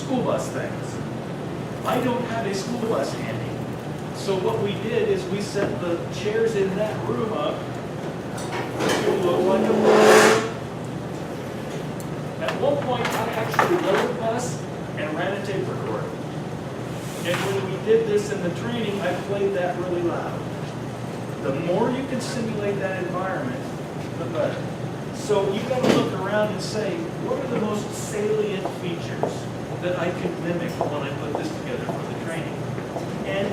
school bus things. I don't have a school bus handy. So what we did is we set the chairs in that room up to look like a bus. At one point, I actually rode a bus and ran a tape recorder. And when we did this in the training, I played that really loud. The more you can simulate that environment, the better. So you've got to look around and say, what are the most salient features that I can mimic when I put this together for the training? And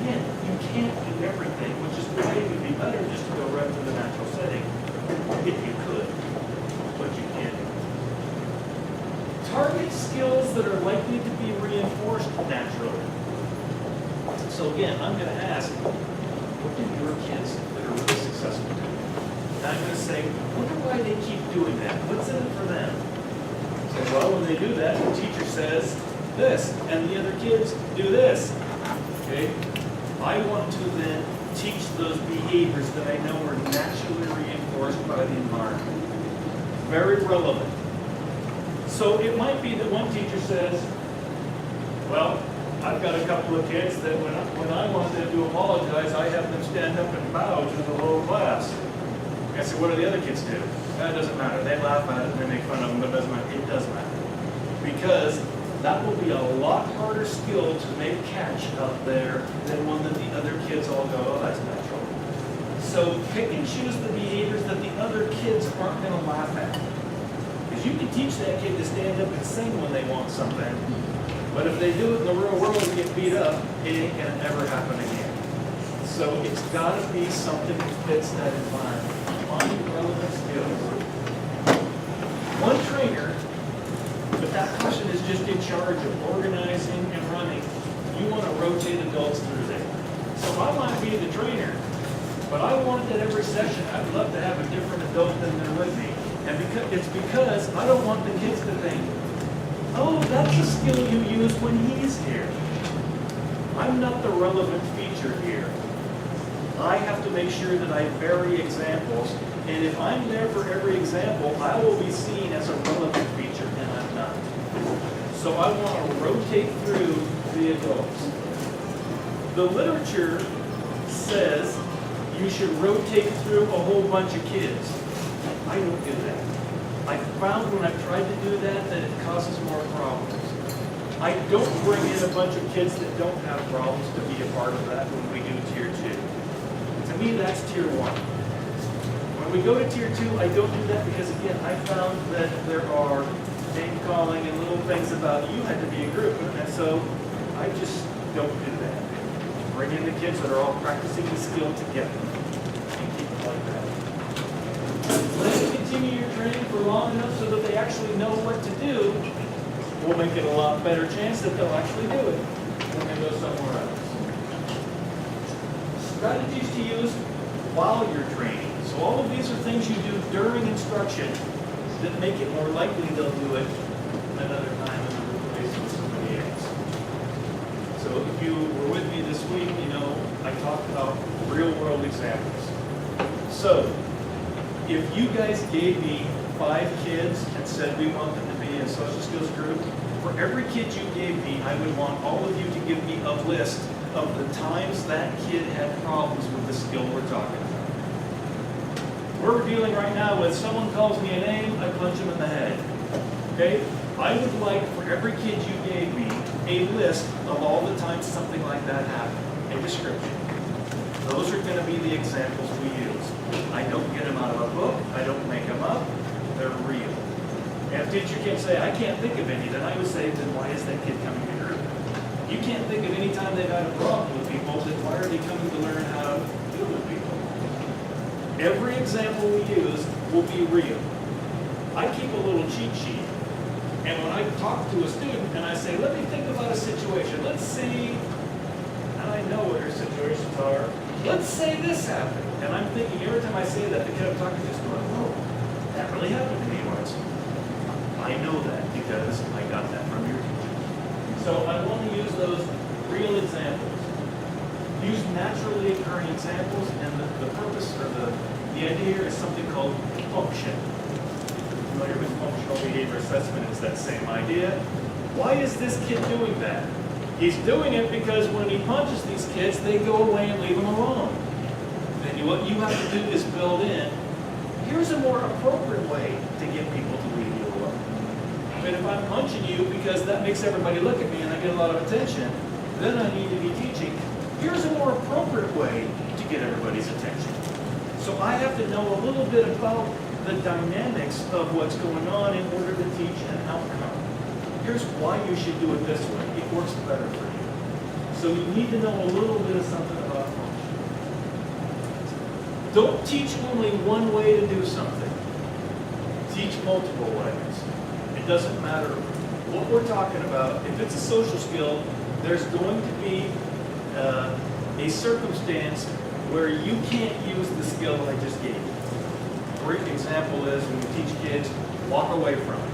again, you can't do everything, which is why it would be better just to go right to the natural setting, if you could, but you can't. Target skills that are likely to be reinforced naturally. So again, I'm going to ask, what do your kids that are really successful do? And I'm going to say, wonder why they keep doing that. What's in it for them? So, well, when they do that, the teacher says this, and the other kids do this. Okay? I want to then teach those behaviors that I know are naturally reinforced by the environment. Very relevant. So it might be that one teacher says, well, I've got a couple of kids that when I want them to apologize, I have them stand up and bow to the whole class. I said, what do the other kids do? That doesn't matter. They laugh at it and they make fun of them, but it doesn't matter. It does matter. Because that will be a lot harder skill to make catch up there than one that the other kids all go, oh, that's natural. So pick and choose the behaviors that the other kids aren't going to laugh at. Because you can teach that kid to stand up and sing when they want something, but if they do it in the real world and get beat up, it ain't going to ever happen again. So it's got to be something that fits that environment. Find relevant skills. One trainer, but that person is just in charge of organizing and running. You want to rotate adults through there. So I might be the trainer, but I want that every session, I'd love to have a different adult than they're with me. And it's because I don't want the kids to think, oh, that's a skill you use when he's here. I'm not the relevant feature here. I have to make sure that I vary examples, and if I'm there for every example, I will be seen as a relevant feature, and I'm not. So I want to rotate through the adults. The literature says you should rotate through a whole bunch of kids. I don't do that. I found when I've tried to do that it causes more problems. I don't bring in a bunch of kids that don't have problems to be a part of that when we do tier 2. To me, that's tier 1. When we go to tier 2, I don't do that because, again, I found that there are name calling and little things about you had to be a group, and so I just don't do that. Bring in the kids that are all practicing the skill together and keep it like that. Let them continue your training for long enough so that they actually know what to do. We'll make it a lot better chance that they'll actually do it when they go somewhere else. Strategies to use while you're training. So all of these are things you do during instruction that make it more likely they'll do it another time in another place with somebody else. So if you were with me this week, you know I talked about real world examples. So if you guys gave me 5 kids and said we want them to be in a social skills group, for every kid you gave me, I would want all of you to give me a list of the times that kid had problems with the skill we're talking about. We're dealing right now with someone calls me a name, I punch him in the head. Okay? I would like for every kid you gave me a list of all the times something like that happened, a description. Those are going to be the examples we use. I don't get them out of a book. I don't make them up. They're real. And if teacher can't say, I can't think of any, then I would say, then why is that kid coming to group? You can't think of any time they've had a problem with people, then why are they coming to learn how to deal with people? Every example we use will be real. I keep a little cheat sheet. And when I talk to a student and I say, let me think about a situation. Let's see, and I know what your situations are. Let's say this happened. And I'm thinking every time I say that, the kid I'm talking to is going, oh, that really happened to me once. I know that because I got that from your teacher. So I want to use those real examples. Use naturally occurring examples, and the purpose or the idea here is something called function. Familiar with functional behavior assessment? It's that same idea. Why is this kid doing that? He's doing it because when he punches these kids, they go away and leave him alone. Then what you have to do is build in, here's a more appropriate way to get people to leave you alone. But if I'm punching you because that makes everybody look at me and I get a lot of attention, then I need to be teaching, here's a more appropriate way to get everybody's attention. So I have to know a little bit about the dynamics of what's going on in order to teach an outcome. Here's why you should do it this way. It works better for you. So you need to know a little bit of something about function. Don't teach only one way to do something. Teach multiple ways. It doesn't matter what we're talking about. If it's a social skill, there's going to be a circumstance where you can't use the skill I just gave you. A great example is when we teach kids, walk away from it.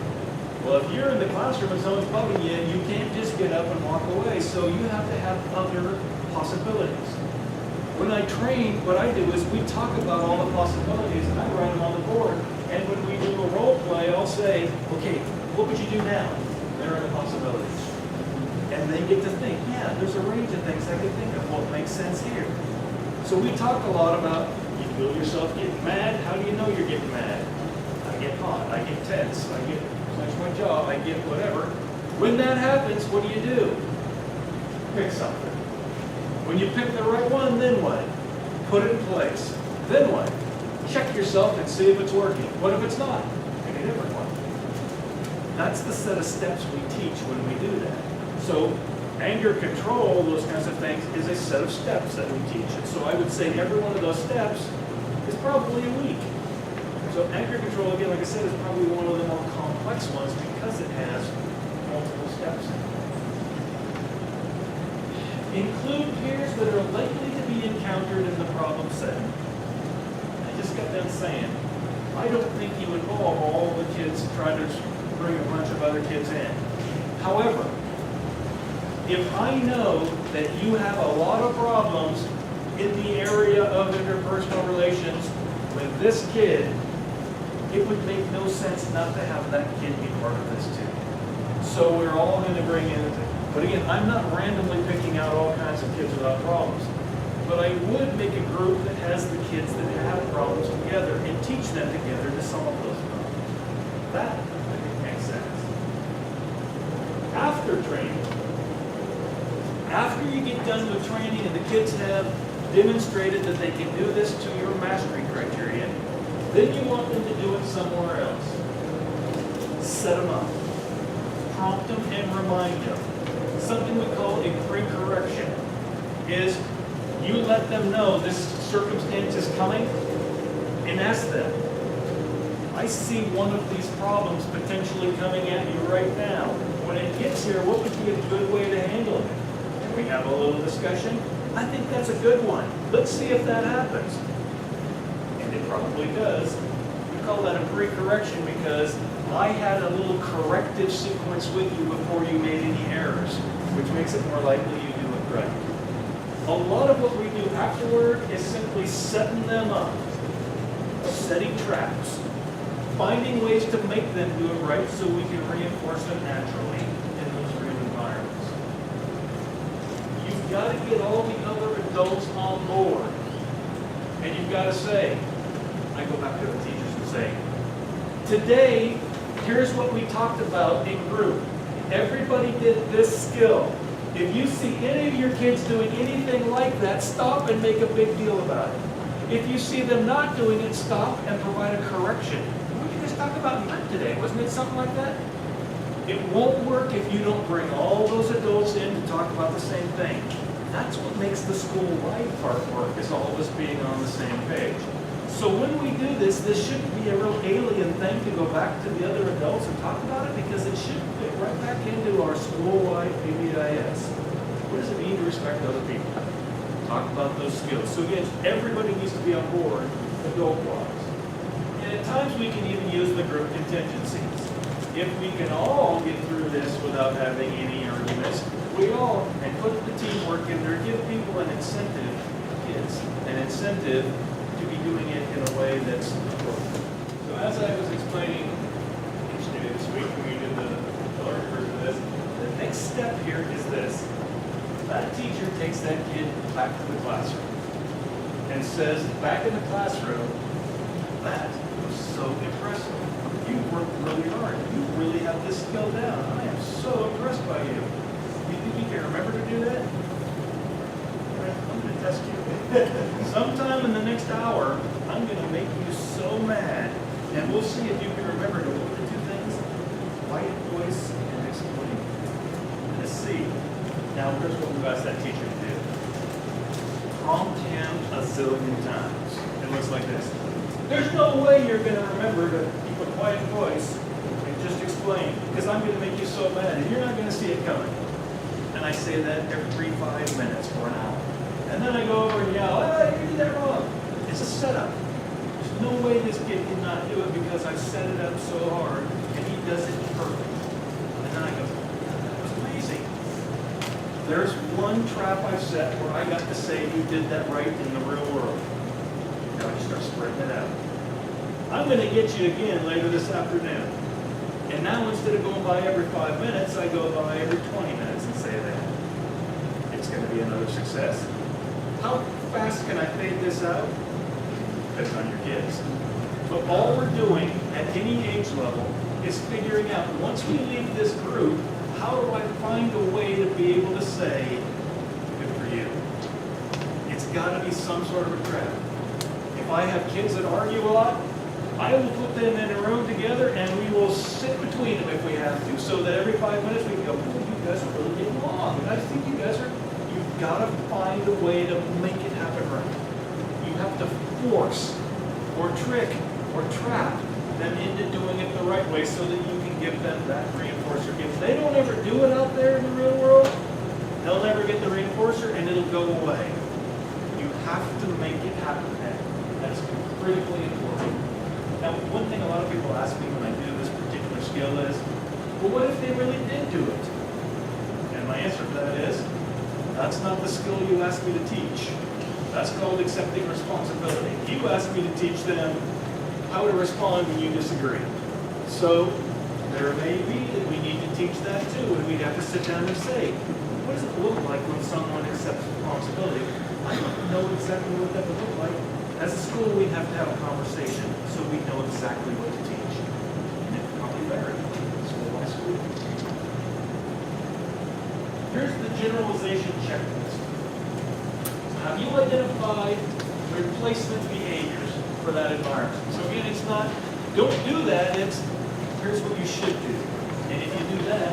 Well, if you're in the classroom and someone's bugging you, you can't just get up and walk away, so you have to have other possibilities. When I train, what I do is we talk about all the possibilities, and I write them on the board, and when we do a role play, I'll say, okay, what would you do now? There are the possibilities. And they get to think, yeah, there's a range of things I could think of what makes sense here. So we talk a lot about, you feel yourself getting mad, how do you know you're getting mad? I get hot, I get tense, I get clench my jaw, I get whatever. When that happens, what do? Pick something. When you pick the right one, then what? Put it in place. Then what? Check yourself and see if it's working. What if it's not? Pick a different one. That's the set of steps we teach when we do that. So anger control, those kinds of things, is a set of steps that we teach. And so I would say every one of those steps is probably a week. So anger control, again, like I said, is probably one of the more complex ones because it has multiple steps in it. Include peers that are likely to be encountered in the problem setting. I just got done saying, I don't think you involve all the kids trying to bring a bunch of other kids in. However, if I know that you have a lot of problems in the area of interpersonal relations with this kid, it would make no sense not to have that kid be part of this too. So we're all going to bring in, but again, I'm not randomly picking out all kinds of kids without problems. But I would make a group that has the kids that have problems together and teach them together to solve those problems. That, I think, makes sense. After training, after you get done with training and the kids have demonstrated that they can do this to your mastery criteria, then you want them to do it somewhere else. Set them up. Prompt them and remind them. Something we call a pre-correction is you let them know this circumstance is coming and ask them, I see one of these problems potentially coming at you right now. When it gets here, what would be a good way to handle it? Can we have a little discussion? I think that's a good one. Let's see if that happens. And it probably does. We call that a pre-correction because I had a little corrective sequence with you before you made any errors, which makes it more likely you do it right. A lot of what we do afterward is simply setting them up, setting traps, finding ways to make them do it right so we can reinforce them naturally in those real environments. You've got to get all the other adults on board. And you've got to say, I go back to the teachers and say, today, here's what we talked about in group. Everybody did this skill. If you see any of your kids doing anything like that, stop and make a big deal about it. If you see them not doing it, stop and provide a correction. What did you guys talk about in group today? Wasn't it something like that? It won't work if you don't bring all those adults in to talk about the same thing. That's what makes the school-wide part work, is all of us being on the same page. So when we do this, this shouldn't be a real alien thing to go back to the other adults and talk about it, because it should fit right back into our school-wide PBIS. What does it mean to respect other people? Talk about those skills. So again, everybody needs to be on board, adult-wise. And at times we can even use the group contingencies. If we can all get through this without having any arguments, we all, and put the teamwork in there, give people an incentive, kids, an incentive to be doing it in a way that's appropriate. So as I was explaining each day this week when we did the large version of this, takes that kid back to the classroom and says, back in the classroom, that was so impressive. You worked really hard. You really have this skill down. I am so impressed by you. You think you can remember to do that? I'm going to test you. Sometime in the next hour, I'm going to make you so mad, and we'll see if you can remember to look at the two things, quiet voice and explain. Let's see. Now, here's what we've asked that teacher to do. Prompt him a zillion times. It looks like this. There's no way you're going to remember to keep a quiet voice and just explain, because I'm going to make you so mad, and you're not going to see it coming. And I say that every 5 minutes for an hour. And then I go over and yell, oh, you did that wrong. It's a setup. There's no way this kid cannot do it because I've set it up so hard, and he does it perfect. And then I go, that was amazing. There's one trap I've set where I got to say you did that right in the real world. Now I start spreading it out. I'm going to get you again later this afternoon. And now instead of going by every 5 minutes, I go by every 20 minutes and say that. It's going to be another success. How fast can I fade this out? Depends on your kids. But all we're doing at any age level is figuring out, once we leave this group, how do I find a way to be able to say, good for you? It's got to be some sort of a trap. If I have kids that argue a lot, I will put them in a room together and we will sit between them if we have to, so that every 5 minutes we can go, oh, you guys are really getting along. And I think you guys are, you've got to find a way to make it happen right. You have to force or trick or trap them into doing it the right way so that you can give them that reinforcer. If they don't ever do it out there in the real world, they'll never get the reinforcer and it'll go away. You have to make it happen. That's critically important. Now, one thing a lot of people ask me when I do this particular skill is, well, what if they really did do it? And my answer to that is, that's not the skill you asked me to teach. That's called accepting responsibility. You asked me to teach them how to respond when you disagree. So there may be that we need to teach that too, and we'd have to sit down and say, what does it look like when someone accepts responsibility? I don't know exactly what that would look like. As a school, we have to have a conversation so we know exactly what to teach. And it probably varies school by school. Here's the generalization checklist. Have you identified replacement behaviors for that environment? So again, it's not, don't do that, it's here's what you should do. And if you do that,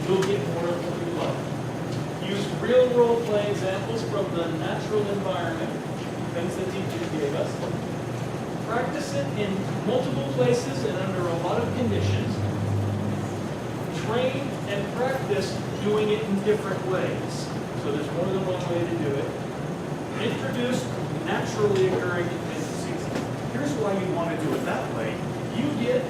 you'll get more of what you love. Use real role play examples from the natural environment, things the teachers gave us. Practice it in multiple places and under a lot of conditions. Train and practice doing it in different ways. So there's more than one way to do it. Introduce naturally occurring contingencies. Here's why you want to do it that way. You get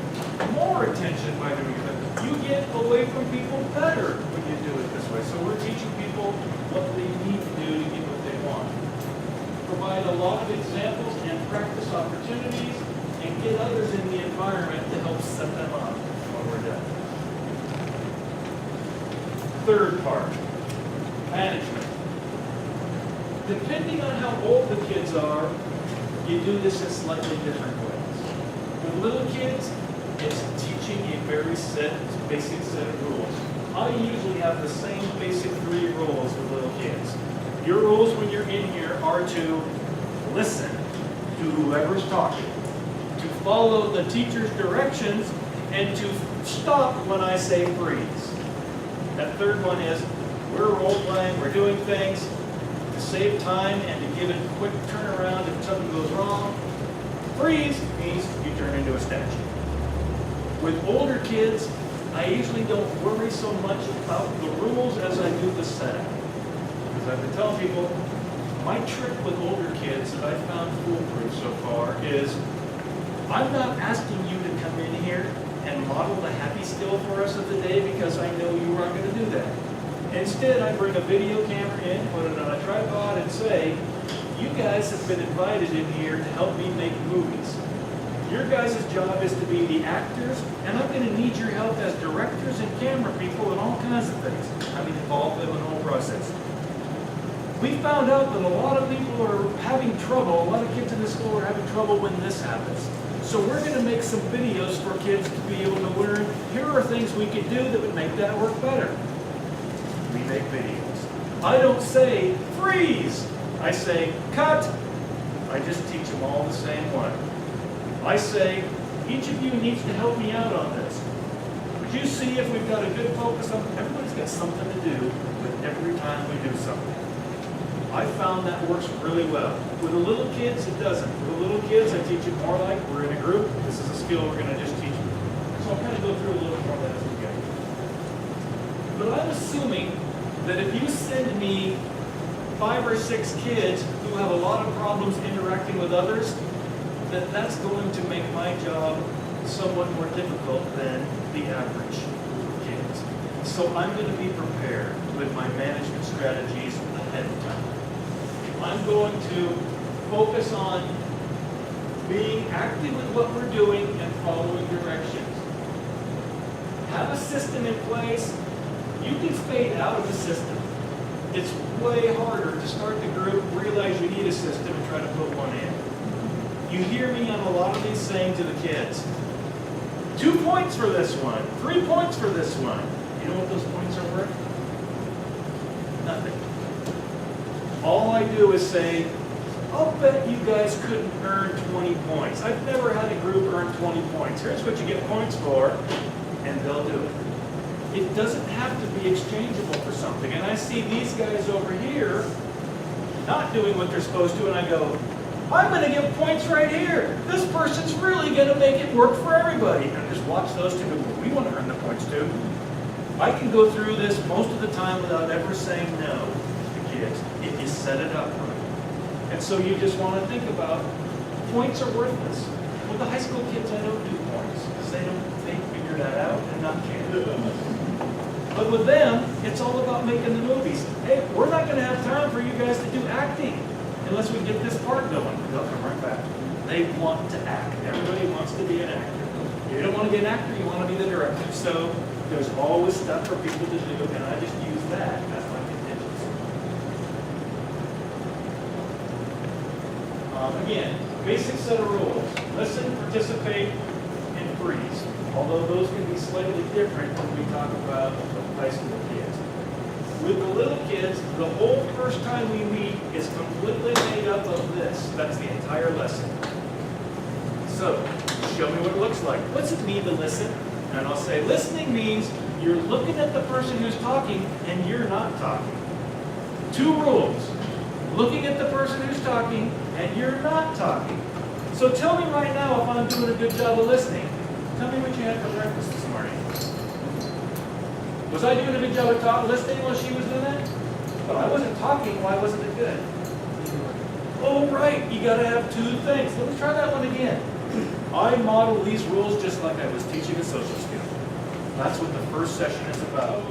more attention by doing it. You get away from people better when you do it this way. So we're teaching people what they need to do to get what they want. Provide a lot of examples and practice opportunities, and get others in the environment to help set them up when we're done. Third part, management. Depending on how old the kids are, you do this in slightly different ways. With little kids, it's teaching a very basic set of rules. I usually have the same basic 3 rules with little kids. Your rules when you're in here are to listen to whoever's talking, to follow the teacher's directions, and to stop when I say freeze. That third one is, we're role-playing, we're doing things to save time and to give it a quick turnaround if something goes wrong. Freeze means you turn into a statue. With older kids, I usually don't worry so much about the rules as I do the setup. Because I've been telling people, my trick with older kids that I've found foolproof so far is, I'm not asking you to come in here and model the happy skill for us of the day because I know you aren't going to do that. Instead, I bring a video camera in, put it on a tripod, and say, you guys have been invited in here to help me make movies. Your guys' job is to be the actors, and I'm going to need your help as directors and camera people and all kinds of things. I mean, involve them in the whole process. We found out that a lot of people are having trouble, a lot of kids in the school are having trouble when this happens. So we're going to make some videos for kids to be able to learn, here are things we could do that would make that work better. We make videos. I don't say, freeze! I say, cut! I just teach them all the same way. I say, each of you needs to help me out on this. Would you see if we've got a good focus on, everybody's got something to do with every time we do something. I found that works really well. With the little kids, it doesn't. With the little kids, I teach it more like we're in a group. This is a skill we're going to just teach them. So I'll kind of go through a little more of that as we go. But I'm assuming that if you send me 5 or 6 kids who have a lot of problems interacting with others, that's going to make my job somewhat more difficult than the average group of kids. So I'm going to be prepared with my management strategies ahead of time. I'm going to focus on being active with what we're doing and following directions. Have a system in place. You can fade out of the system. It's way harder to start the group, realize you need a system, and try to put one in. You hear me on a lot of these saying to the kids, 2 points for this one, 3 points for this one. You know what those points are worth? Nothing. All I do is say, I'll bet you guys couldn't earn 20 points. I've never had a group earn 20 points. Here's what you get points for, and they'll do it. It doesn't have to be exchangeable for something. And I see these guys over here not doing what they're supposed to, and I go, I'm going to give points right here. This person's really going to make it work for everybody. And I just watch those two people. We want to earn the points too. I can go through this most of the time without ever saying no to the kids if you set it up right. And so you just want to think about, points are worthless. With the high school kids, I don't do points because they figure that out and not care. But with them, it's all about making the movies. Hey, we're not going to have time for you guys to do acting unless we get this part going. They'll come right back. They want to act. Everybody wants to be an actor. You don't want to be an actor, you want to be the director. So there's always stuff for people to do, and I just use that as my contingency. Again, basic set of rules. Listen, participate, and freeze. Although those can be slightly different when we talk about high school kids. With the little kids, the whole first time we meet is completely made up of this. That's the entire lesson. So, show me what it looks like. What's it mean to listen? And I'll say, listening means you're looking at the person who's talking and you're not talking. 2 rules. Looking at the person who's talking and you're not talking. So tell me right now if I'm doing a good job of listening. Tell me what you had for breakfast this morning. Was I doing a good job of listening while she was doing that? But I wasn't talking, why wasn't it good? Oh, right, you gotta have 2 things. Let me try that one again. I model these rules just like I was teaching a social skill. That's what the first session is about.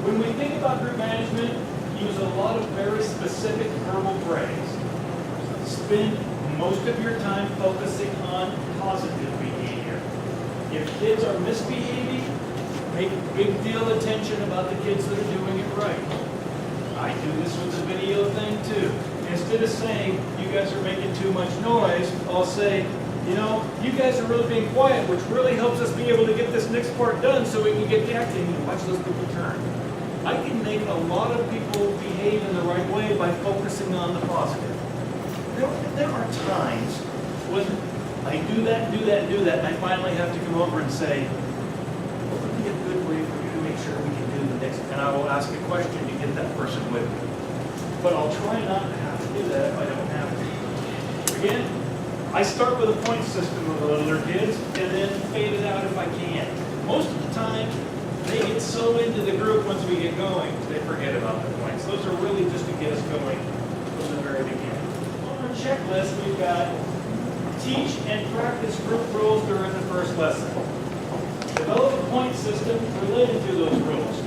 When we think about group management, use a lot of very specific verbal praise. Spend most of your time focusing on positive behavior. If kids are misbehaving, make big deal attention about the kids that are doing it right. I do this with the video thing too. Instead of saying, you guys are making too much noise, I'll say, you know, you guys are really being quiet, which really helps us be able to get this next part done so we can get the acting and watch those people turn. I can make a lot of people behave in the right way by focusing on the positive. There are times when I do that, and I finally have to come over and say, what would be a good way for you to make sure we can do the next, and I will ask a question to get that person with me. But I'll try not to have to do that if I don't have to. Again, I start with a point system with the littler kids, and then fade it out if I can. Most of the time, they get so into the group once we get going, they forget about the points. Those are really just to get us going from the very beginning. On our checklist, we've got teach and practice group rules during the first lesson. Develop a point system related to those rules.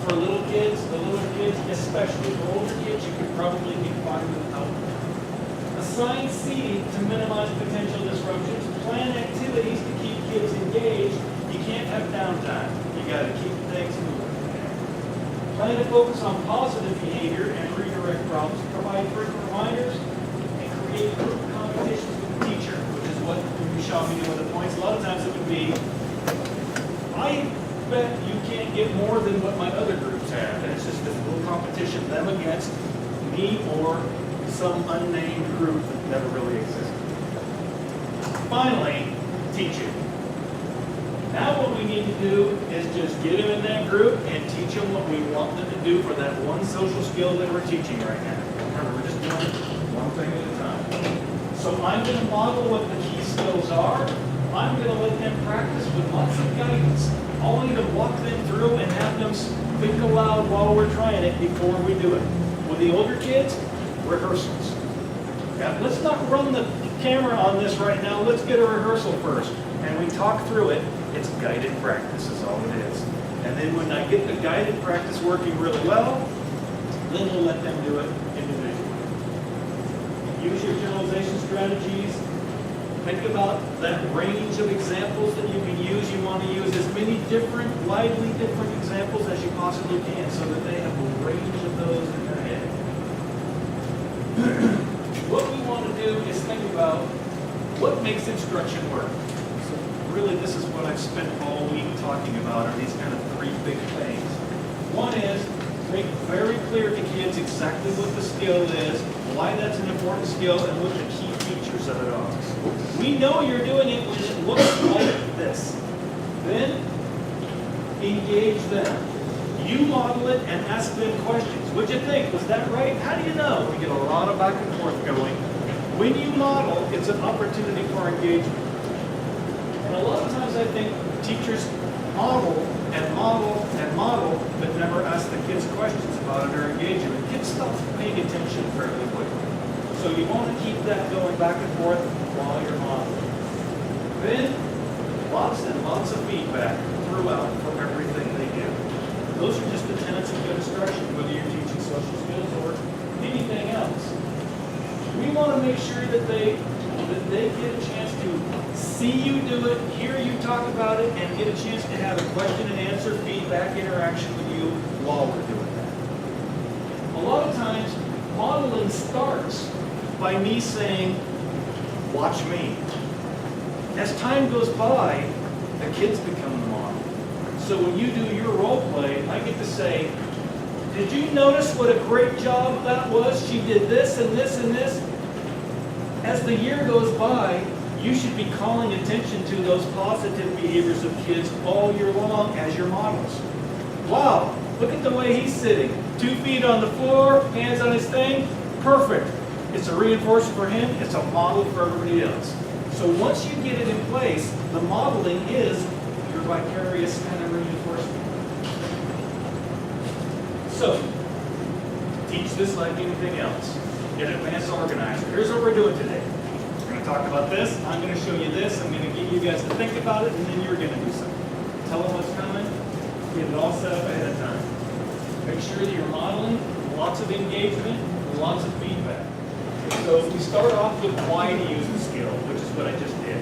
For little kids, the little kids, especially the older kids, you could probably be fine without them. Assign seating to minimize potential disruptions. Plan activities to keep kids engaged. You can't have downtime. You got to keep things moving. Plan to focus on positive behavior and redirect problems, provide frequent reminders, and create group competitions with the teacher, which is what you showed me doing the points. A lot of times it would be, I bet you can't get more than what my other groups have. And it's just this little competition, them against me or some unnamed group that never really existed. Finally, teaching. Now what we need to do is just get them in that group and teach them what we want them to do for that one social skill that we're teaching right now. Remember, we're just doing one thing at a time. So I'm going to model what the key skills are. I'm going to let them practice with lots of guidance. I'll need to walk them through and have them think aloud while we're trying it before we do it. With the older kids, rehearsals. Now, let's not run the camera on this right now. Let's get a rehearsal first. And we talk through it. It's guided practice is all it is. And then when I get the guided practice working really well, then we'll let them do it individually. Use your generalization strategies. Think about that range of examples that you can use. You want to use as many different, widely different examples as you possibly can so that they have a range of those in their head. What we want to do is think about what makes instruction work. So really this is what I've spent all week talking about, are these kind of three big things. One is make very clear to kids exactly what the skill is, why that's an important skill, and what the key features of it are. We know you're doing it when it looks like this. Then engage them. You model it and ask them questions. What'd you think? Was that right? How do you know? We get a lot of back and forth going. When you model, it's an opportunity for engagement. And a lot of times I think teachers model and model and model, but never ask the kids questions about it or engage them. And kids stop paying attention fairly quickly. So you want to keep that going back and forth while you're modeling. Then, lots and lots of feedback throughout for everything they do. Those are just the tenets of good instruction, whether you're teaching social skills or anything else. We want to make sure that they get a chance to see you do it, hear you talk about it, and get a chance to have a question and answer, feedback, interaction with you while we're doing that. A lot of times, modeling starts by me saying, watch me. As time goes by, the kids become the model. So when you do your role play, I get to say, did you notice what a great job that was? She did this and this and this. As the year goes by, you should be calling attention to those positive behaviors of kids all year long as your models. Wow, look at the way he's sitting. 2 feet on the floor, hands on his thing, perfect. It's a reinforcer for him, it's a model for everybody else. So once you get it in place, the modeling is your vicarious kind of reinforcement. So, teach this like anything else. Get advanced organizer. Here's what we're doing today. We're going to talk about this, I'm going to show you this, I'm going to get you guys to think about it, and then you're going to do something. Tell them what's coming, get it all set up ahead of time. Make sure that you're modeling, lots of engagement, lots of feedback. So we start off with why to use the skill, which is what I just did.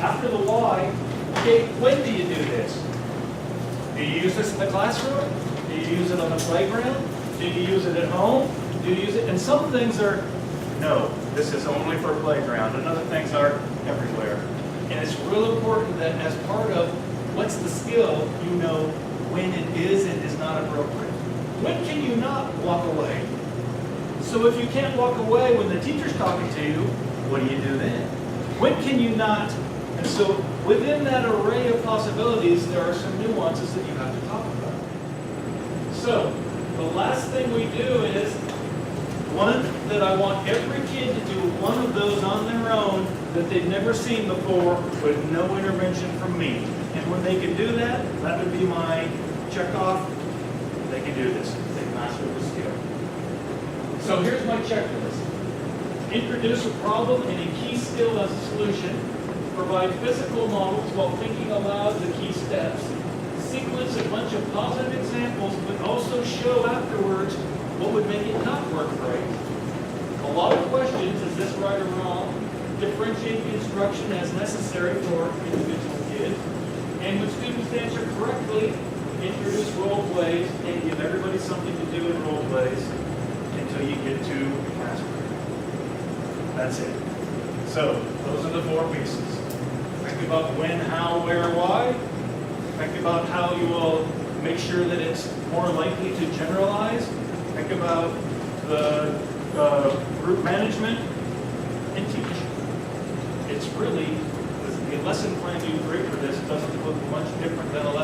After the why, okay, when do you do this? Do you use this in the classroom? Do you use it on the playground? Do you use it at home? Do you use it? And some things are, no, this is only for playground. And other things are everywhere. And it's real important that as part of what's the skill, you know when it is and is not appropriate. When can you not walk away? So if you can't walk away when the teacher's talking to you, what do you do then? When can you not? And so within that array of possibilities, there are some nuances that you have to talk about. So the last thing we do is one that I want every kid to do one of those on their own that they've never seen before with no intervention from me. And when they can do that, that would be my checkoff. They can do this. They've mastered the skill. So here's my checklist. Introduce a problem and a key skill as a solution. Provide physical models while thinking aloud the key steps. Sequence a bunch of positive examples, but also show afterwards what would make it not work right. A lot of questions, is this right or wrong? Differentiate the instruction as necessary for individual kids. And when students answer correctly, introduce role plays and give everybody something to do in role plays until you get to classroom. That's it. So those are the 4 pieces. Think about when, how, where, why. Think about how you will make sure that it's more likely to generalize. Think about the group management and teach. It's really, the lesson plan you create for this doesn't look much different than a lesson